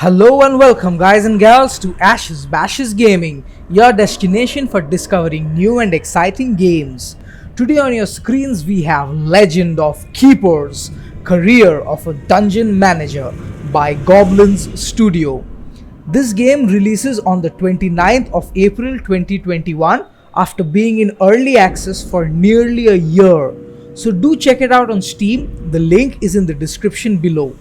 Hello and welcome guys and gals to Ashes Bashes Gaming, your destination for discovering new and exciting games. Today on your screens we have Legend of Keepers, Career of a Dungeon Manager by Goblins Studio. This game releases on the 29th of April 2021 after being in early access for nearly a year. So do check it out on Steam, the link is in the description below.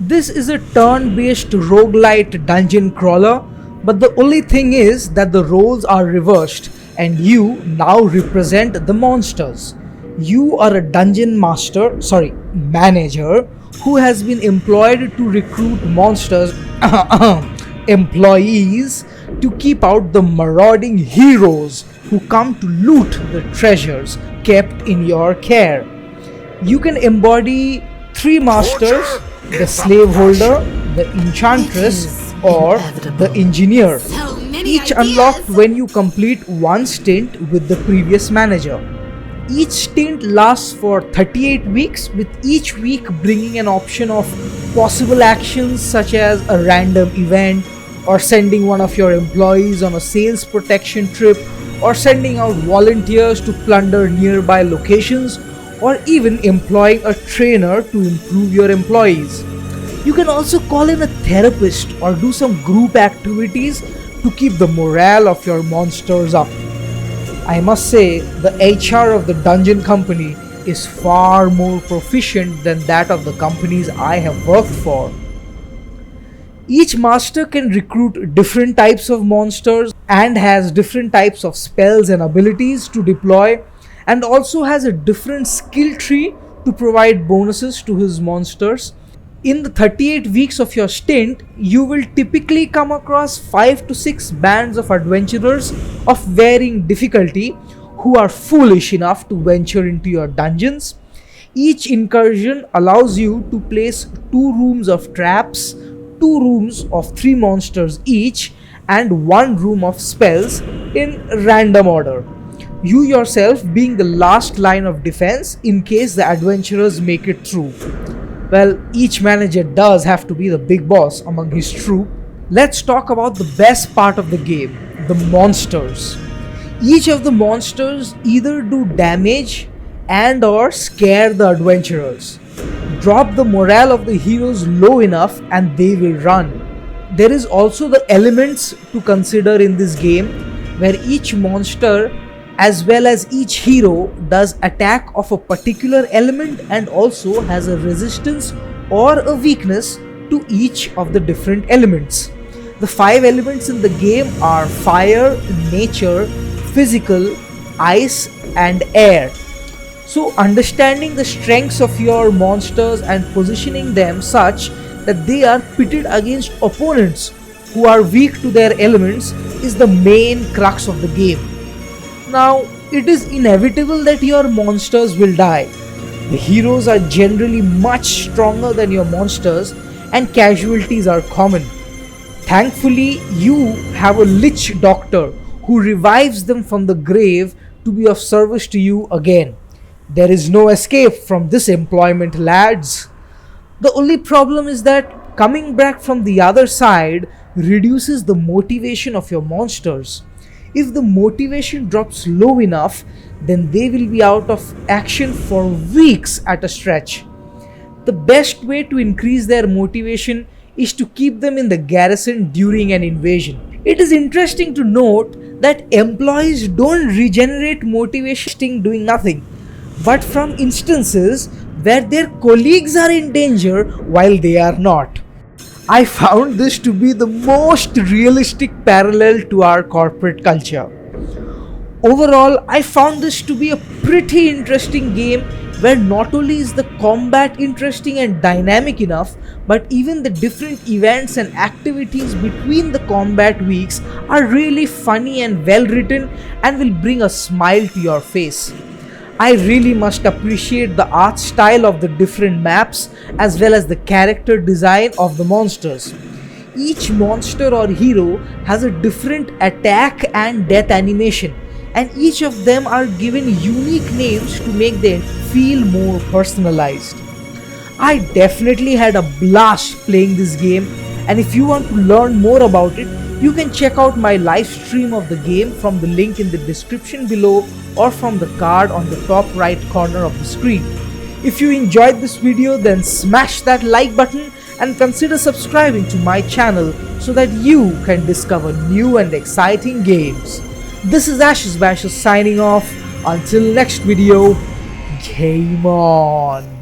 This is a turn-based roguelite dungeon crawler, but the only thing is that the roles are reversed and you now represent the monsters. You are a manager who has been employed to recruit monsters, employees to keep out the marauding heroes who come to loot the treasures kept in your care. You can embody three masters: the slave holder, the enchantress, or the engineer, each unlocked when you complete one stint with the previous manager. Each stint lasts for 38 weeks, with each week bringing an option of possible actions such as a random event, or sending one of your employees on a sales protection trip, or sending out volunteers to plunder nearby locations, or even employing a trainer to improve your employees. You can also call in a therapist or do some group activities to keep the morale of your monsters up. I must say, the HR of the dungeon company is far more proficient than that of the companies I have worked for. Each master can recruit different types of monsters and has different types of spells and abilities to deploy, and also has a different skill tree to provide bonuses to his monsters. In the 38 weeks of your stint, you will typically come across 5 to 6 bands of adventurers of varying difficulty who are foolish enough to venture into your dungeons. Each incursion allows you to place 2 rooms of traps, 2 rooms of 3 monsters each, and 1 room of spells in random order. You yourself being the last line of defense in case the adventurers make it through. Well, each manager does have to be the big boss among his troop. Let's talk about the best part of the game, the monsters. Each of the monsters either do damage and or scare the adventurers. Drop the morale of the heroes low enough and they will run. There is also the elements to consider in this game, where each monster as well as each hero does attack of a particular element and also has a resistance or a weakness to each of the different elements. The 5 elements in the game are fire, nature, physical, ice, and air. So understanding the strengths of your monsters and positioning them such that they are pitted against opponents who are weak to their elements is the main crux of the game. Now, it is inevitable that your monsters will die. The heroes are generally much stronger than your monsters and casualties are common. Thankfully, you have a lich doctor who revives them from the grave to be of service to you again. There is no escape from this employment, lads. The only problem is that coming back from the other side reduces the motivation of your monsters. If the motivation drops low enough, then they will be out of action for weeks at a stretch. The best way to increase their motivation is to keep them in the garrison during an invasion. It is interesting to note that employees don't regenerate motivation doing nothing, but from instances where their colleagues are in danger while they are not. I found this to be the most realistic parallel to our corporate culture. Overall, I found this to be a pretty interesting game where not only is the combat interesting and dynamic enough, but even the different events and activities between the combat weeks are really funny and well written and will bring a smile to your face. I really must appreciate the art style of the different maps as well as the character design of the monsters. Each monster or hero has a different attack and death animation, and each of them are given unique names to make them feel more personalized. I definitely had a blast playing this game And if you want to learn more about it, you can check out my live stream of the game from the link in the description below or from the card on the top right corner of the screen. If you enjoyed this video, then smash that like button and consider subscribing to my channel so that you can discover new and exciting games. This is Ashes Bashes signing off. Until next video, game on!